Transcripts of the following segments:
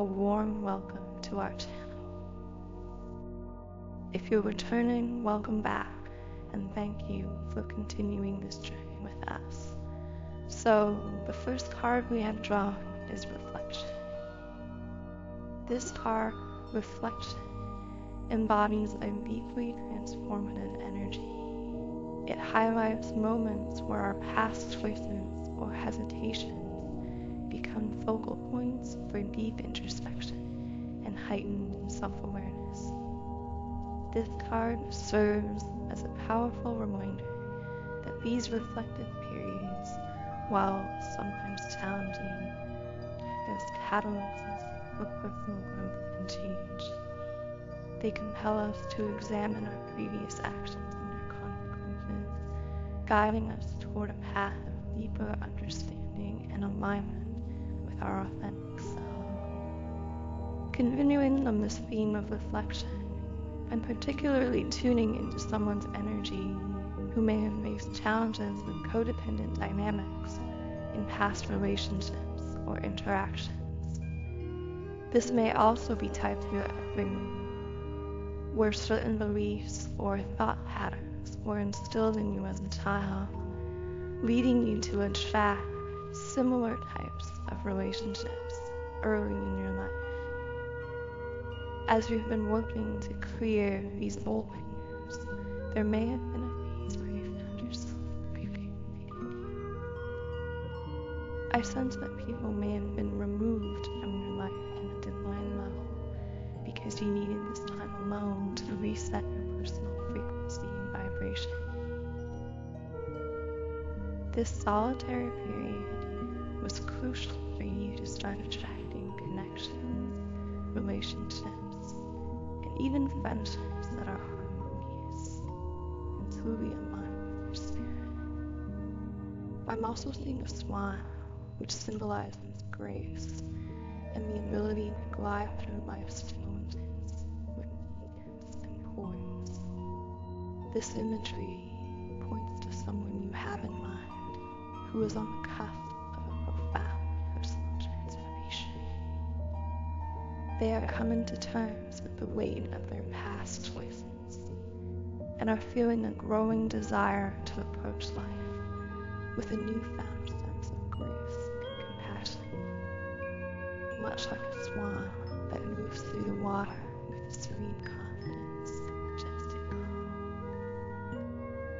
A warm welcome to our channel. If you're returning, welcome back, and thank you for continuing this journey with us. So, the first card we have drawn is Reflection. This card, Reflection, embodies a deeply transformative energy. It highlights moments where our past choices or hesitations become focal points for deep introspection and heightened self-awareness. This card serves as a powerful reminder that these reflective periods, while sometimes challenging, as catalysts for personal growth and change. They compel us to examine our previous actions and their consequences, guiding us toward a path of deeper understanding and alignment with our authentic self. Continuing on this theme of reflection, I'm particularly tuning into someone's energy who may have faced challenges with codependent dynamics in past relationships or interactions. This may also be tied to your upbringing, where certain beliefs or thought patterns were instilled in you as a child, leading you to attract similar types of relationships early in your life. As you've been working to clear these old patterns, there may have been a phase where you found yourself grieving. I sense that people may have been removed from your life in a divine level because you needed this time alone to reset your personal frequency and vibration. This solitary period was crucial for you to start attracting connections, relationships, and even friendships that are harmonious and truly aligned with your spirit. I'm also seeing a swan, which symbolizes grace and the ability to glide through life's challenges with ease and poise. This imagery points to someone you have in mind who is on the cusp of a profound personal transformation. They are coming to terms with the weight of their past choices and are feeling a growing desire to approach life with a newfound sense of grace and compassion. Much like a swan that moves through the water with serene confidence and majestic calm.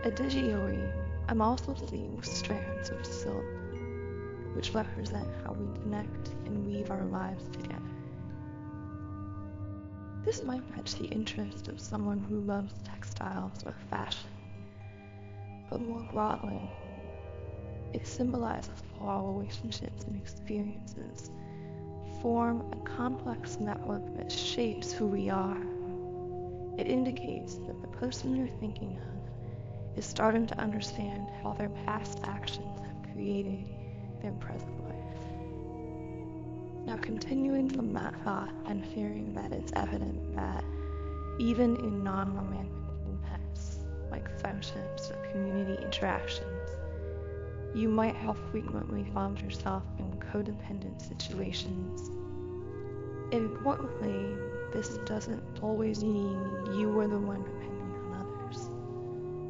Additionally, I'm also seeing strands of silk, which represent how we connect and weave our lives together. This might catch the interest of someone who loves textiles or fashion, but more broadly, it symbolizes how our relationships and experiences form a complex network that shapes who we are. It indicates that the person you're thinking of is starting to understand how their past actions have created their present life. Now, continuing from that thought and fearing that it's evident that even in non-romantic contexts, like friendships or community interactions, you might have frequently found yourself in codependent situations. Importantly, this doesn't always mean you were the one depending on others.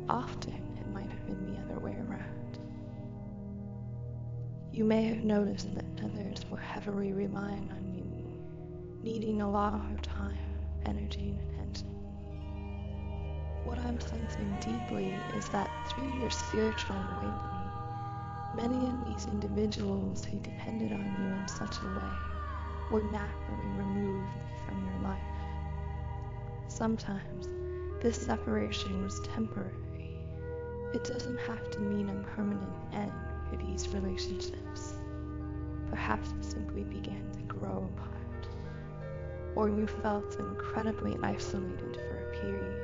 Often, it might have been the other way around. You may have noticed that others were heavily relying on you, needing a lot of your time, energy, and attention. What I'm sensing deeply is that through your spiritual awakening, many of these individuals who depended on you in such a way were naturally removed from your life. Sometimes, this separation was temporary. It doesn't have to mean a permanent end for these relationships. Perhaps it simply began to grow apart, or you felt incredibly isolated for a period.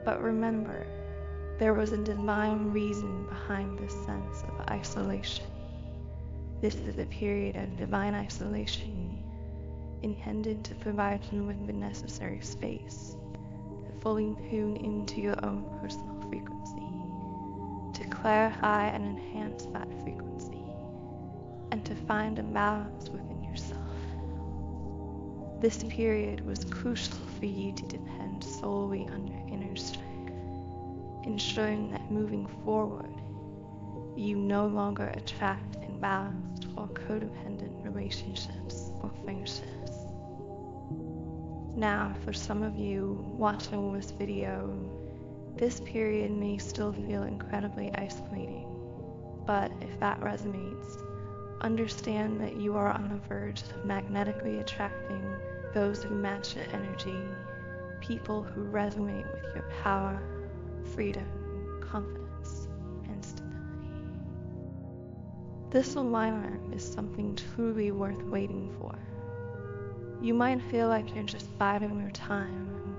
But remember, there was a divine reason behind this sense of isolation. This is a period of divine isolation intended to provide you with the necessary space to fully tune into your own personal frequency, to clarify and enhance that frequency, and to find a balance within yourself. This period was crucial for you to depend solely on your inner strength, ensuring that moving forward, you no longer attract imbalanced or codependent relationships or friendships. Now, for some of you watching this video, this period may still feel incredibly isolating, but if that resonates, understand that you are on the verge of magnetically attracting those who match your energy, people who resonate with your power, freedom, confidence, and stability. This alignment is something truly worth waiting for. You might feel like you're just biding your time,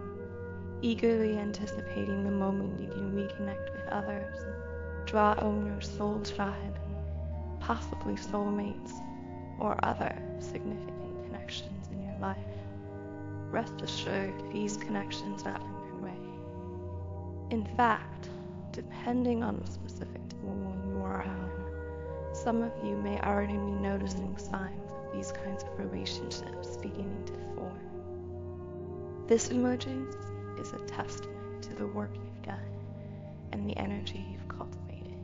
eagerly anticipating the moment you can reconnect with others, draw on your soul tribe, possibly soulmates, or other significant connections in your life. Rest assured, these connections are on their way. In fact, depending on the specific woman you are around, some of you may already be noticing signs of these kinds of relationships beginning to form. This emergence is a testament to the work you've done and the energy you've cultivated,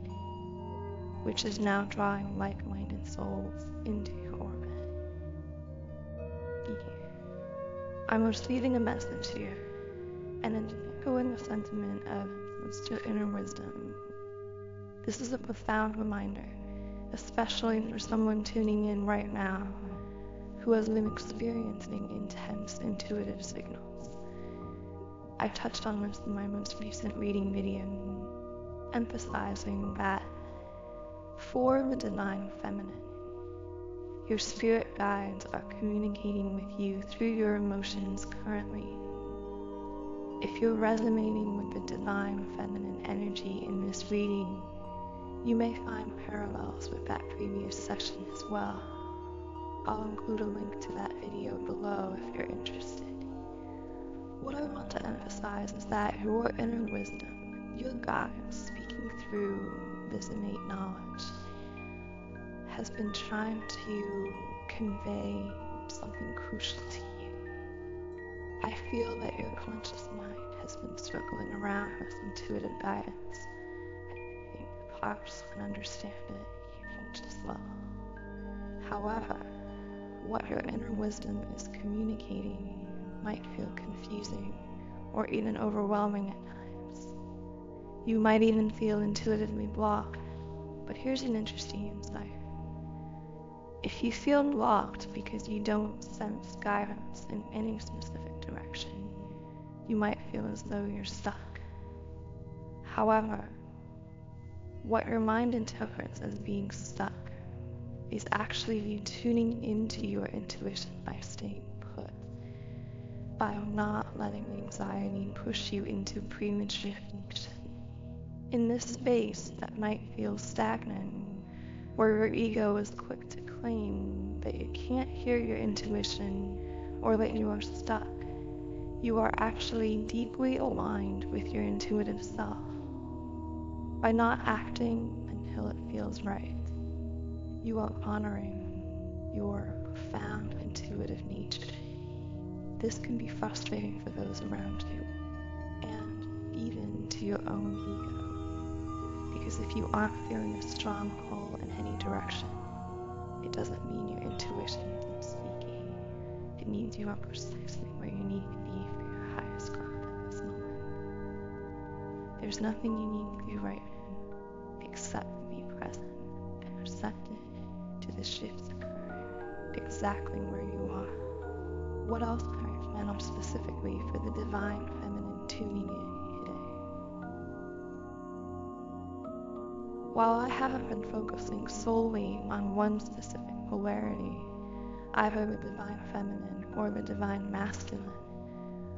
which is now drawing like-minded souls into your orbit. I'm receiving a message here, and it's echoing the sentiment of "It's your inner wisdom." This is a profound reminder, especially for someone tuning in right now who has been experiencing intense intuitive signals. I touched on this in my most recent reading video, emphasizing that for the divine feminine, your spirit guides are communicating with you through your emotions currently. If you're resonating with the divine feminine energy in this reading, you may find parallels with that previous session as well. I'll include a link to that video below if you're interested. What I want to emphasize is that your inner wisdom, your guides speaking through this innate knowledge, has been trying to convey something crucial to you. I feel that your conscious mind has been circling around with intuitive guidance. I think the parts can understand it, you won't as well. However, what your inner wisdom is communicating might feel confusing or even overwhelming at times. You might even feel intuitively blocked, but here's an interesting insight. If you feel blocked because you don't sense guidance in any specific direction, you might feel as though you're stuck. However, what your mind interprets as being stuck is actually you tuning into your intuition by staying put, by not letting anxiety push you into premature action. In this space that might feel stagnant, where your ego is quick to claim that you can't hear your intuition or that you are stuck, you are actually deeply aligned with your intuitive self. By not acting until it feels right, you are honoring your profound intuitive nature. This can be frustrating for those around you, and even to your own ego, because if you aren't feeling a strong pull in any direction, it doesn't mean your intuition isn't speaking. It means you are precisely where you need to be for your highest growth at this moment. There's nothing you need to do right now except be present and receptive to the shifts occurring exactly where you are. What else can I recommend specifically for the divine feminine tuning in today? While I haven't been focusing solely on one specific polarity, either the divine feminine or the divine masculine,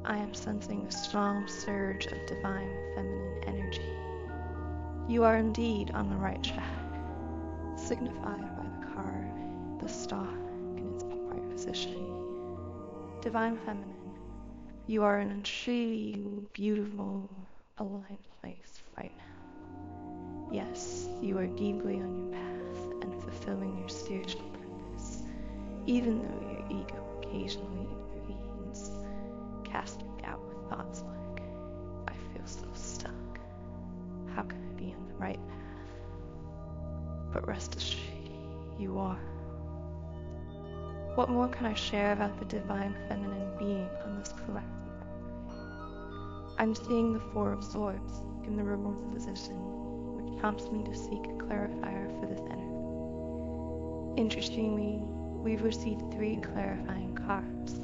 I am sensing a strong surge of divine feminine energy. You are indeed on the right track, signified by the card, the star, in its upright position. Divine feminine, you are in a truly beautiful, aligned place right now. Yes, you are deeply on your path and fulfilling your spiritual purpose, even though your ego occasionally intervenes. casting doubt with thoughts like, I feel so stuck. How can I be on the right path? But rest assured, you are. What more can I share about the divine feminine being on this collective? I'm seeing the Four of Swords in the reverse position, which helps me to seek a clarifier for this energy. Interestingly, we've received 3 clarifying cards.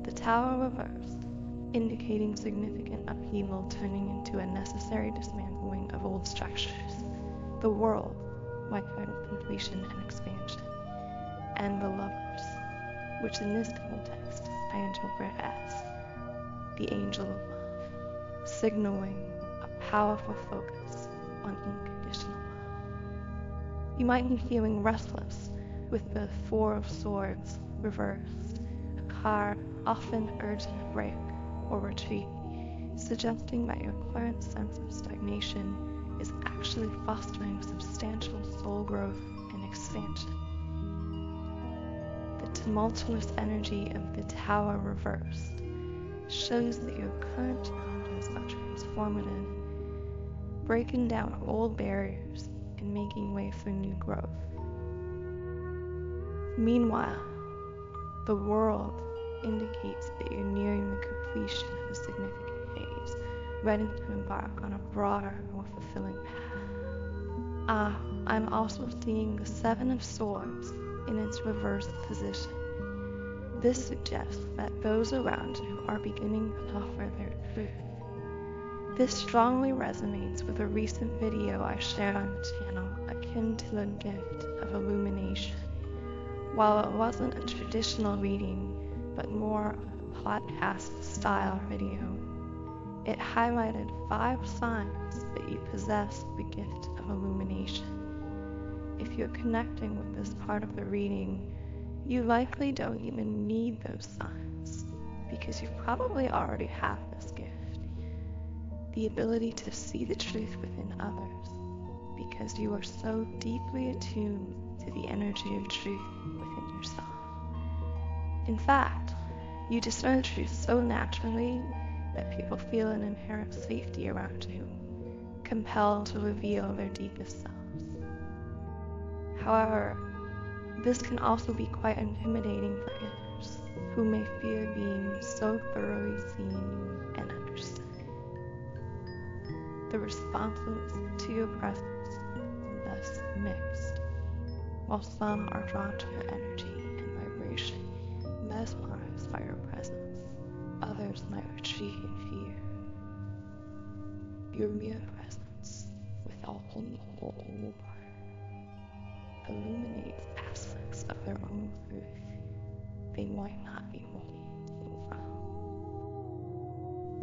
The Tower reversed, indicating significant upheaval turning into a necessary dismantling of old structures. The World, marking completion and expansion. And the Lovers, which in this context I interpret as the Angel of Love, signaling a powerful focus on unconditional love. You might be feeling restless with the Four of Swords reversed, a card often urging a break or retreat, suggesting that your current sense of stagnation is actually fostering substantial soul growth and expansion. The tumultuous energy of the Tower reversed shows that your current challenges are transformative, breaking down old barriers and making way for new growth. Meanwhile, the World indicates that you're nearing the completion of a significant phase, ready to embark on a broader, more fulfilling path. I'm also seeing the Seven of Swords in its reversed position. This suggests that those around you are beginning to offer their truth. This strongly resonates with a recent video I shared on the channel akin to the gift of illumination. While it wasn't a traditional reading, but more of a podcast-style video, it highlighted 5 signs that you possess the gift of illumination. If you're connecting with this part of the reading, you likely don't even need those signs, because you probably already have this gift. The ability to see the truth within others, because you are so deeply attuned to the energy of truth within yourself. In fact, you discern truth so naturally that people feel an inherent safety around you, compelled to reveal their deepest selves. However, this can also be quite intimidating for others who may fear being so thoroughly seen and understood. The responses to your presence are thus mixed. While some are drawn to your energy and vibration, mesmerized by your presence, others might retreat in fear. Your mere presence, without any holding illuminates aspects of their own truth they might not be willing to allow.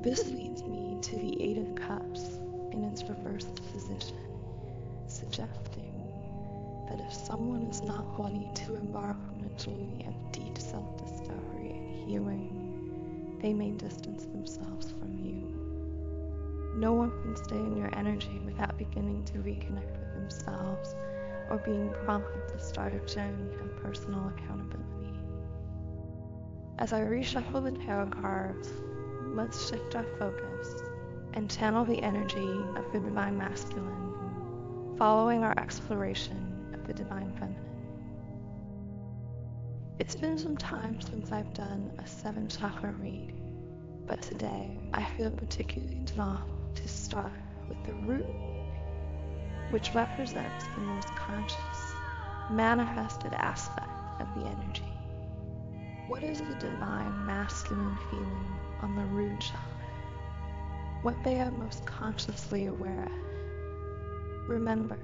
This leads me to the Eight of Cups in its reversed position, suggesting that if someone is not wanting to embark on a journey of deep self-discovery and healing, they may distance themselves from you. No one can stay in your energy without beginning to reconnect with themselves or being prompted to start a journey of personal accountability. As I reshuffle the tarot cards, let's shift our focus and channel the energy of the Divine Masculine, following our exploration of the Divine Feminine. It's been some time since I've done a 7-chakra read, but today I feel particularly drawn to start with the root, which represents the most conscious, manifested aspect of the energy. What is the Divine Masculine feeling on the root chakra? What they are most consciously aware of? Remember,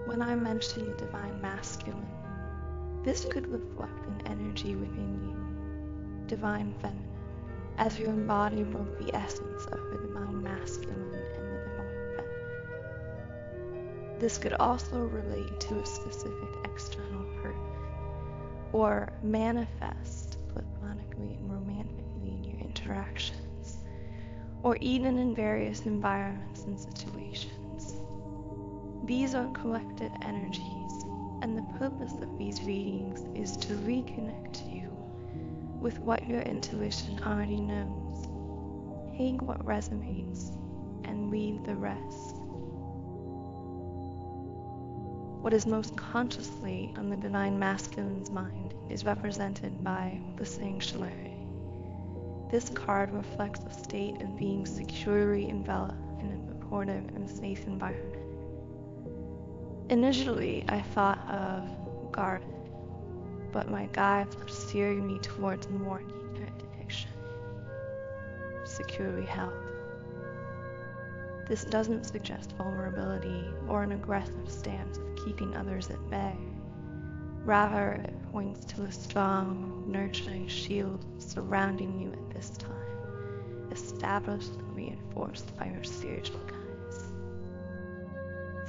when I mention the Divine Masculine, this could reflect an energy within you, Divine Feminine, as you embody both the essence of the Divine Masculine and the Divine Feminine. This could also relate to a specific external person, or manifest platonically and romantically in your interactions, or even in various environments and situations. These are collected energies, and the purpose of these readings is to reconnect you with what your intuition already knows. Take what resonates and leave the rest. What is most consciously on the Divine Masculine's mind is represented by the Sanctuary. This card reflects a state of being securely enveloped in a supportive and safe environment. Initially, I thought of guarded, but my guides are steering me towards a more accurate depiction. Securely held. This doesn't suggest vulnerability or an aggressive stance of keeping others at bay. Rather, it points to a strong, nurturing shield surrounding you at this time, established and reinforced by your spiritual guides.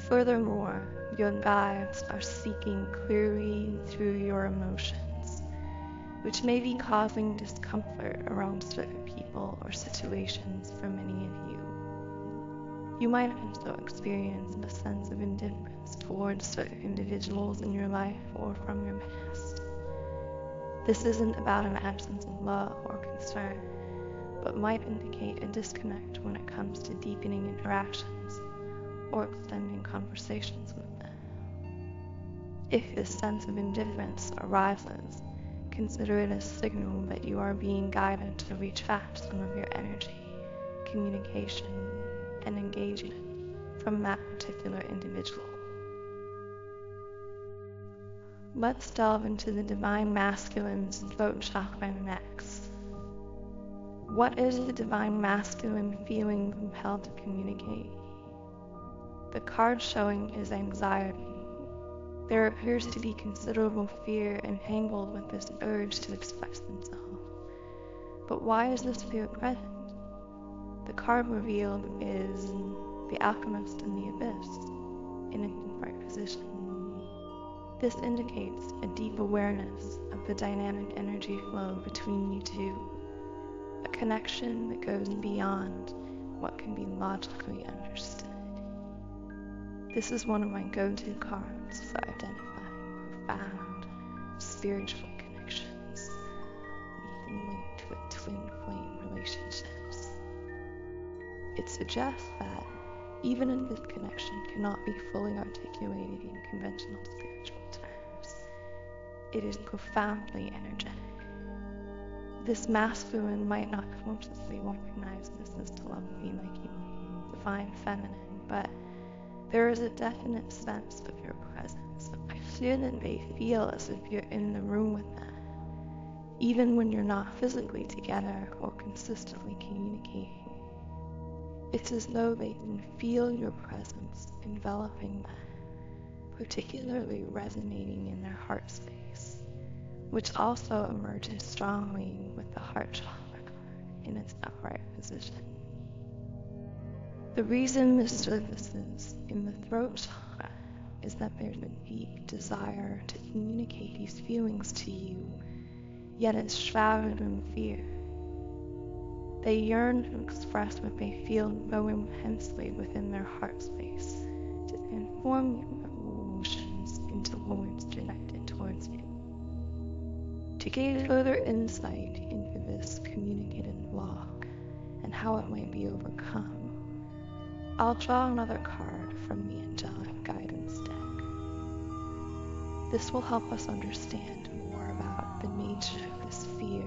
Furthermore, your guides are speaking clearly through your emotions, which may be causing discomfort around certain people or situations for many of you. You might also experience a sense of indifference towards certain individuals in your life or from your past. This isn't about an absence of love or concern, but might indicate a disconnect when it comes to deepening interactions or extending conversations with them. If this sense of indifference arises, consider it a signal that you are being guided to reach back some of your energy, communication, and engagement from that particular individual. Let's delve into the Divine Masculine's throat chakra next. What is the Divine Masculine feeling compelled to communicate? The card showing is anxiety. There appears to be considerable fear entangled with this urge to express themselves. But why is this fear present? The card revealed is the Alchemist in the Abyss, in an upright position. This indicates a deep awareness of the dynamic energy flow between you two, a connection that goes beyond what can be logically understood. This is one of my go-to cards for identifying profound spiritual connections, often linked to a twin flame relationships. It suggests that even a disconnection cannot be fully articulated in conventional spiritual terms. It is profoundly energetic. This masculine might not consciously recognize this as telepathy like you define feminine, but there is a definite sense of your presence. I fear that they feel as if you're in the room with them, even when you're not physically together or consistently communicating. It's as though they can feel your presence enveloping them, particularly resonating in their heart space, which also emerges strongly with the heart chakra card in its upright position. The reason this surfaces in the throat chakra is that there's a deep desire to communicate these feelings to you, yet it's shrouded in fear. They yearn to express what they feel so intensely within their heart space, to transform your emotions into words directed towards you. To gain further insight into this communicative block and how it might be overcome, I'll draw another card from the Angelic Guidance deck. This will help us understand more about the nature of this fear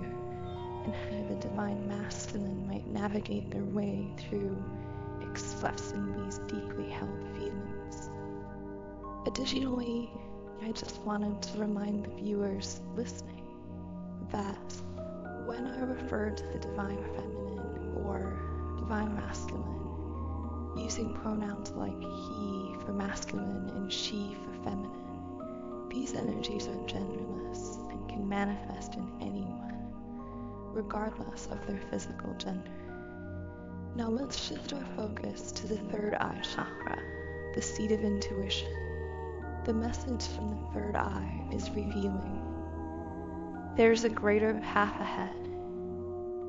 and how the Divine Masculine might navigate their way through expressing these deeply held feelings. Additionally, I just wanted to remind the viewers listening that when I refer to the Divine Feminine or Divine Masculine, using pronouns like he for masculine and she for feminine, these energies are genderless and can manifest in anyone, regardless of their physical gender. Now let's shift our focus to the third eye chakra, the seat of intuition. The message from the third eye is revealing. There's a greater path ahead.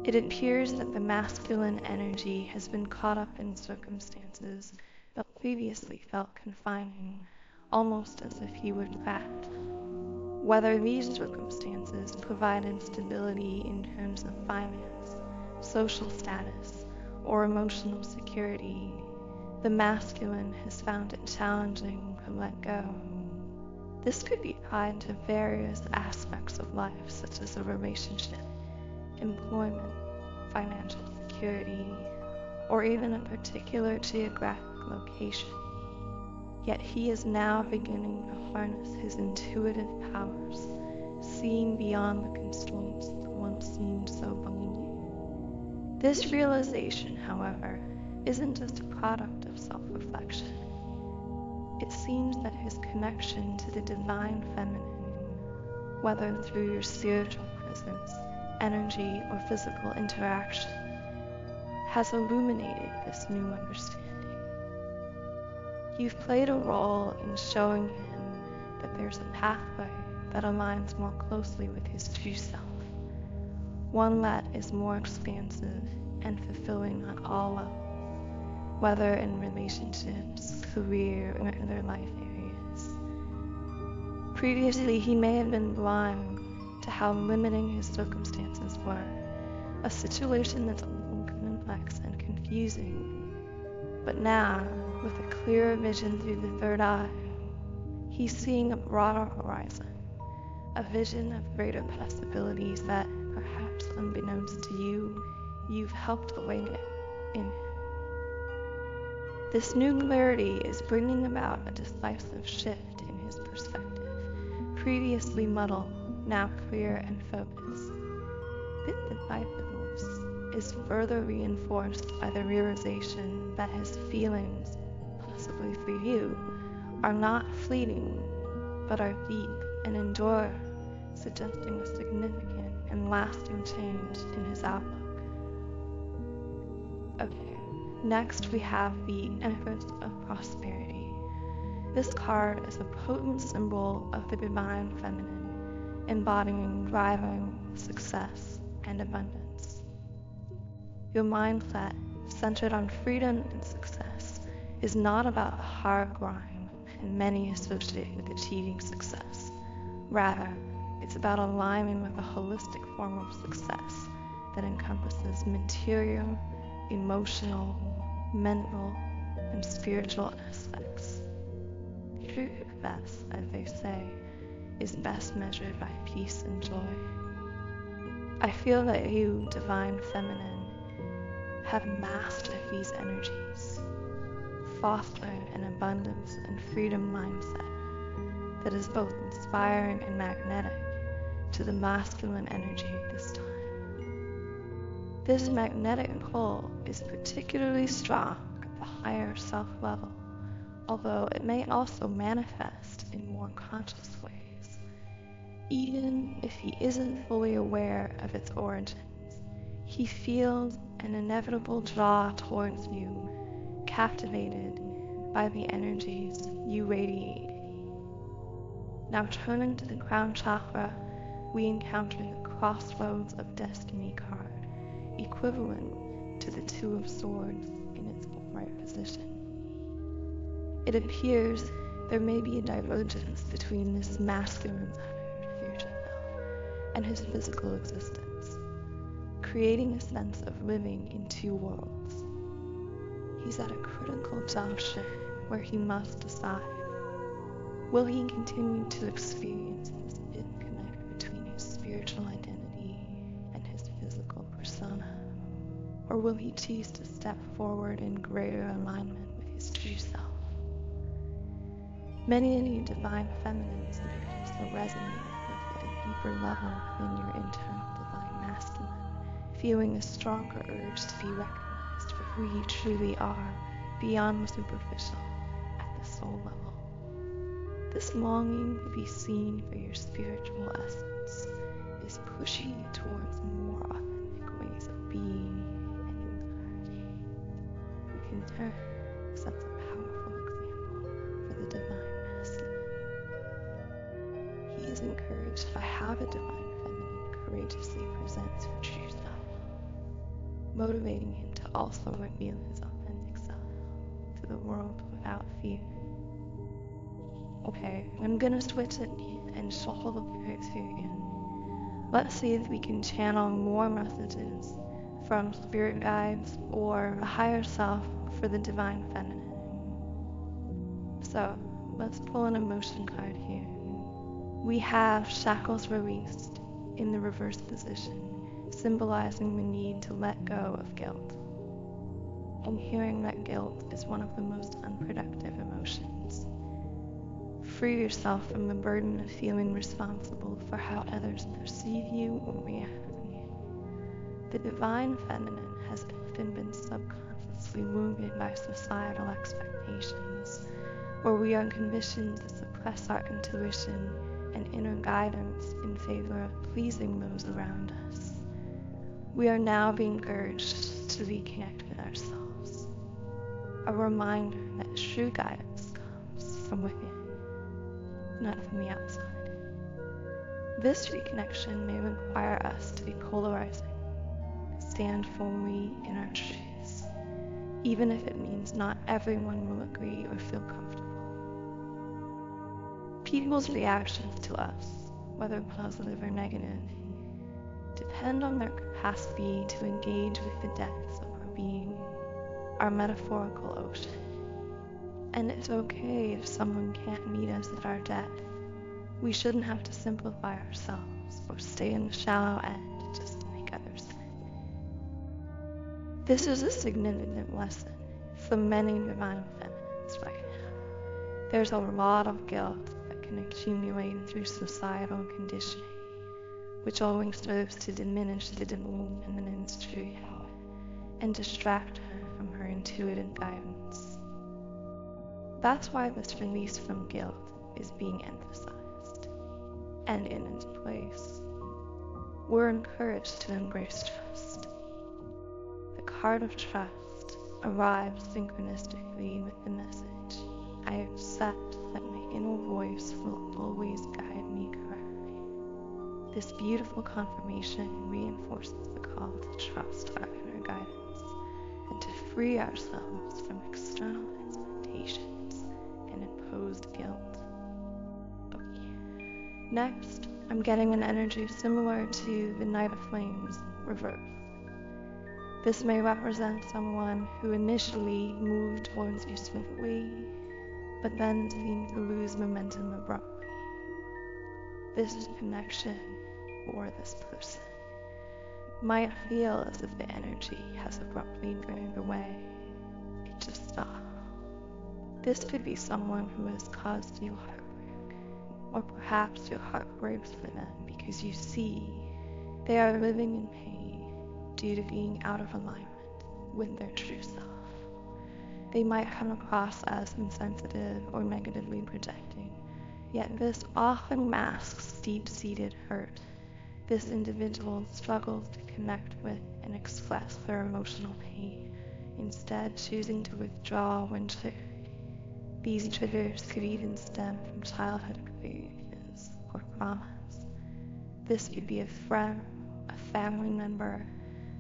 It appears that the masculine energy has been caught up in circumstances that previously felt confining, almost as if he were trapped. Whether these circumstances provided stability in terms of finance, social status, or emotional security, the masculine has found it challenging to let go. This could be tied to various aspects of life, such as a relationship, employment, financial security, or even a particular geographic location. Yet he is now beginning to harness his intuitive powers, seeing beyond the constraints that once seemed so binding. This realization, however, isn't just a product of self-reflection. It seems that his connection to the divine feminine, whether through your spiritual presence, energy, or physical interaction, has illuminated this new understanding. You've played a role in showing him that there's a pathway that aligns more closely with his true self, one that is more expansive and fulfilling on all levels, whether in relationships, career, or other life areas. Previously, he may have been blind to how limiting his circumstances were, a situation that's often complex and confusing. But now, with a clearer vision through the third eye, he's seeing a broader horizon, a vision of greater possibilities that, perhaps unbeknownst to you, you've helped awaken in him. This new clarity is bringing about a decisive shift in his perspective, previously muddled, now clear and focused. This decisiveness is further reinforced by the realization that his feelings, possibly for you, are not fleeting, but are deep and endure, suggesting a significant and lasting change in his outlook. Okay, next we have the Empress of Prosperity. This card is a potent symbol of the divine feminine, embodying thriving, success, and abundance. Your mindset, centered on freedom and success, is not about the hard grind and many associate with achieving success. Rather, it's about aligning with a holistic form of success that encompasses material, emotional, mental, and spiritual aspects. True success, as they say, is best measured by peace and joy. I feel that you, divine feminine, have mastered these energies, fostering an abundance and freedom mindset that is both inspiring and magnetic to the masculine energy at this time. This magnetic pull is particularly strong at the higher self level, although it may also manifest in more conscious ways. Even if he isn't fully aware of its origins, he feels an inevitable draw towards you, captivated by the energies you radiate. Now turning to the crown chakra, we encounter the crossroads of destiny card, equivalent to the Two of Swords in its upright position. It appears there may be a divergence between this masculine's future self and his physical existence, creating a sense of living in two worlds. He's at a critical juncture where he must decide. Will he continue to experience this disconnect between his spiritual identity and his physical persona? Or will he choose to step forward in greater alignment with his true self? Many of you divine feminines may also resonate with at a deeper level than your internal divine masculine, feeling a stronger urge to be recognized for who you truly are beyond the superficial at the soul level. This longing to be seen for your spiritual essence is pushing you towards more authentic ways of being and encouraging. We can turn such a powerful example for the divine masculine. He is encouraged by how the divine feminine courageously presents her true self, motivating him to also reveal his authentic self to the world without fear. Okay, I'm gonna switch it and shuffle the pairs here again. Let's see if we can channel more messages from spirit guides or a higher self for the divine feminine. So let's pull an emotion card here. We have shackles released in the reverse position, symbolizing the need to let go of guilt. And hearing that guilt is one of the most unproductive emotions. Free yourself from the burden of feeling responsible for how others perceive you or react to you. The divine feminine has often been subconsciously wounded by societal expectations, where we are conditioned to suppress our intuition and inner guidance in favor of pleasing those around us. We are now being urged to reconnect with ourselves, a reminder that true guidance comes from within, not from the outside. This reconnection may require us to be polarizing, stand firmly in our truths, even if it means not everyone will agree or feel comfortable. People's reactions to us, whether positive or negative, depend on their capacity to engage with the depths of our being, our metaphorical ocean. And it's okay if someone can't meet us at our depth. We shouldn't have to simplify ourselves or stay in the shallow end just to make others fit. This is a significant lesson for many divine feminines right now. There's a lot of guilt that can accumulate through societal conditioning, which always serves to diminish the divine feminine's true power and distract her from her intuitive guidance. That's why this release from guilt is being emphasized. And in its place, we're encouraged to embrace trust. The card of trust arrives synchronistically with the message, I accept that my inner voice will always guide me correctly. This beautiful confirmation reinforces the call to trust our inner guidance and to free ourselves from external expectations and imposed guilt. Okay. Next, I'm getting an energy similar to the Knight of Flames reverse. This may represent someone who initially moved towards you swiftly, but then seemed to lose momentum abruptly. This connection, or this person, might feel as if the energy has abruptly drained away. It just stopped. This could be someone who has caused you heartbreak, or perhaps your heart breaks for them because you see they are living in pain due to being out of alignment with their true self. They might come across as insensitive or negatively projecting, yet this often masks deep-seated hurt. This individual struggles to connect with and express their emotional pain, instead choosing to withdraw when triggered. These triggers could even stem from childhood experiences or traumas. This could be a friend, a family member,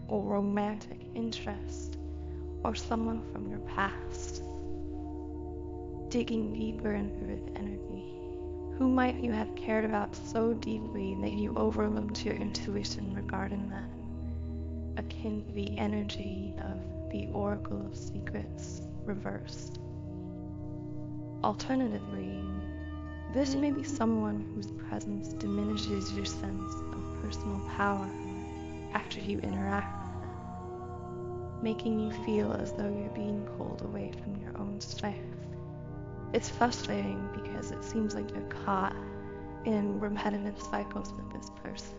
or romantic interest, or someone from your past. Digging deeper into this energy, who might you have cared about so deeply that you overlooked your intuition regarding them? Akin to the energy of the Oracle of Secrets reversed. Alternatively, this may be someone whose presence diminishes your sense of personal power after you interact with them, making you feel as though you're being pulled away from your own strength. It's frustrating because it seems like you're caught in repetitive cycles with this person,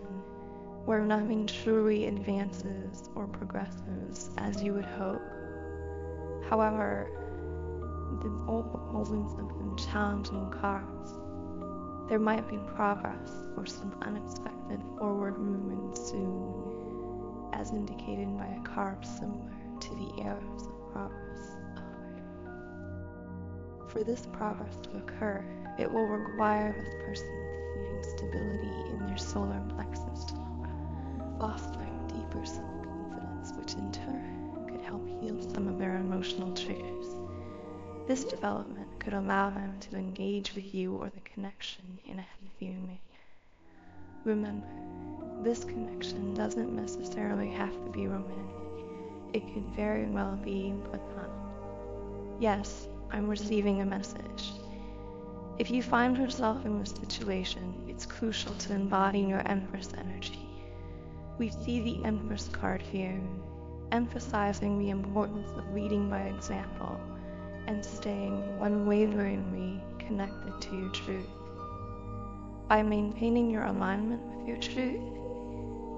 where nothing truly advances or progresses as you would hope. However, the presence of some challenging cards, there might be progress or some unexpected forward movement soon, as indicated by a card similar to the arrows of progress. For this progress to occur, it will require this person to find stability in their solar plexus chakra, fostering deeper self-confidence, which in turn could help heal some of their emotional triggers. This development could allow them to engage with you or the connection in a healthy way. Remember, this connection doesn't necessarily have to be romantic. It could very well be platonic. Yes, I'm receiving a message. If you find yourself in this situation, it's crucial to embody your Empress energy. We see the Empress card here, emphasizing the importance of leading by example and staying unwaveringly connected to your truth. By maintaining your alignment with your truth,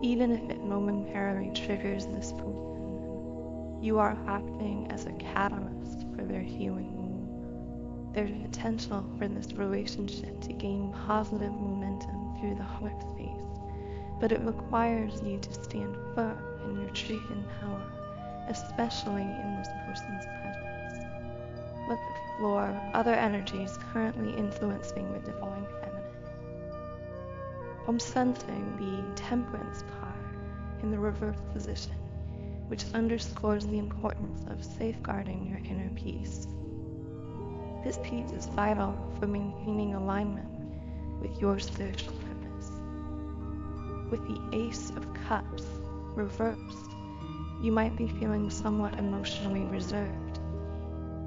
even if it momentarily triggers this person, you are acting as a catalyst for their healing. There's potential for this relationship to gain positive momentum through the heart space, but it requires you to stand firm in your truth and power, especially in this person's presence. Let's explore other energies currently influencing the divine feminine. I'm sensing the Temperance card in the reverse position, which underscores the importance of safeguarding your inner peace. This piece is vital for maintaining alignment with your spiritual purpose. With the Ace of Cups reversed, you might be feeling somewhat emotionally reserved,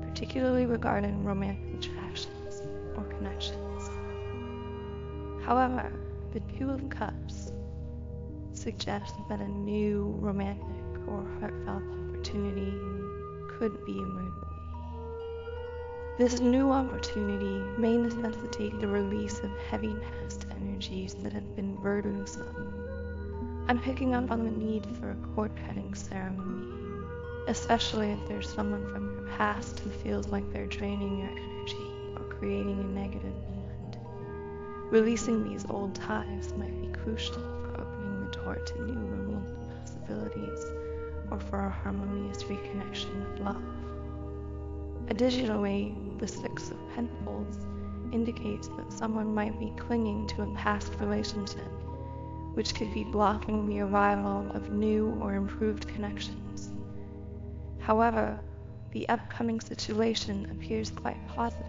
particularly regarding romantic attractions or connections. However, the Two of Cups suggests that a new romantic or heartfelt opportunity could be emerging. This new opportunity may necessitate the release of heavy past energies that have been burdensome. I'm picking up on the need for a cord-cutting ceremony, especially if there's someone from your past who feels like they're draining your energy or creating a negative bond. Releasing these old ties might be crucial for opening the door to new romantic possibilities or for a harmonious reconnection with love. Additionally, the Six of Pentacles indicates that someone might be clinging to a past relationship, which could be blocking the arrival of new or improved connections. However, the upcoming situation appears quite positive,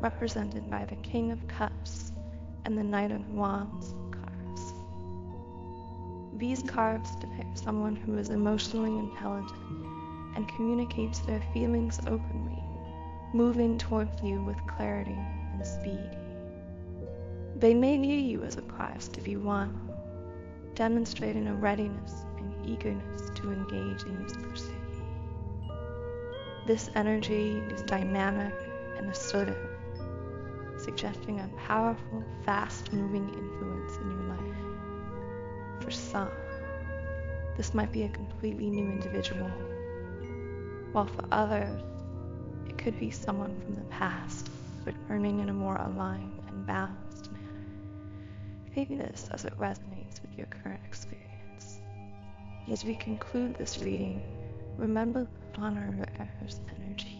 represented by the King of Cups and the Knight of Wands cards. These cards depict someone who is emotionally intelligent and communicates their feelings openly, moving towards you with clarity and speed. They may view you as a prize to be won, demonstrating a readiness and eagerness to engage in this pursuit. This energy is dynamic and assertive, suggesting a powerful, fast-moving influence in your life. For some, this might be a completely new individual, while for others, it could be someone from the past, returning in a more aligned and balanced manner. Take this as it resonates with your current experience. As we conclude this reading, remember to honor your Empress energy,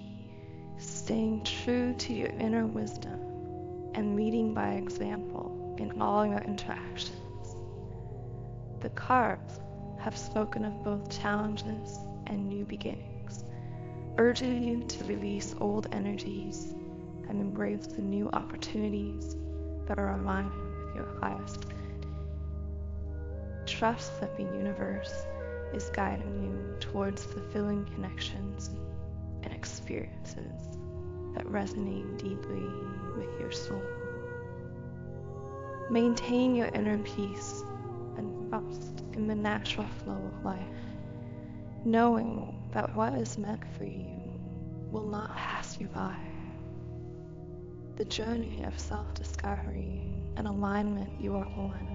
staying true to your inner wisdom and leading by example in all your interactions. The cards have spoken of both challenges and new beginnings, urging you to release old energies and embrace the new opportunities that are aligned with your highest good. Trust that the universe is guiding you towards fulfilling connections and experiences that resonate deeply with your soul. Maintain your inner peace and trust in the natural flow of life, knowing that what is meant for you will not pass you by. The journey of self-discovery and alignment you are on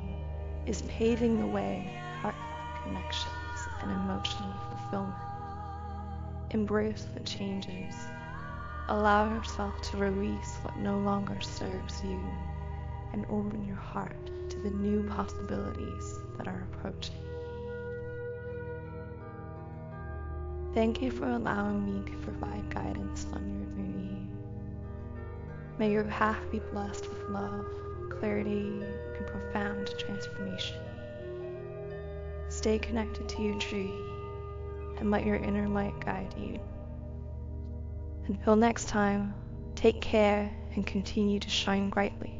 is paving the way for heartfelt connections and emotional fulfillment. Embrace the changes. Allow yourself to release what no longer serves you and open your heart to the new possibilities that are approaching. Thank you for allowing me to provide guidance on your journey. May your path be blessed with love, clarity, and profound transformation. Stay connected to your tree and let your inner light guide you. Until next time, take care and continue to shine brightly.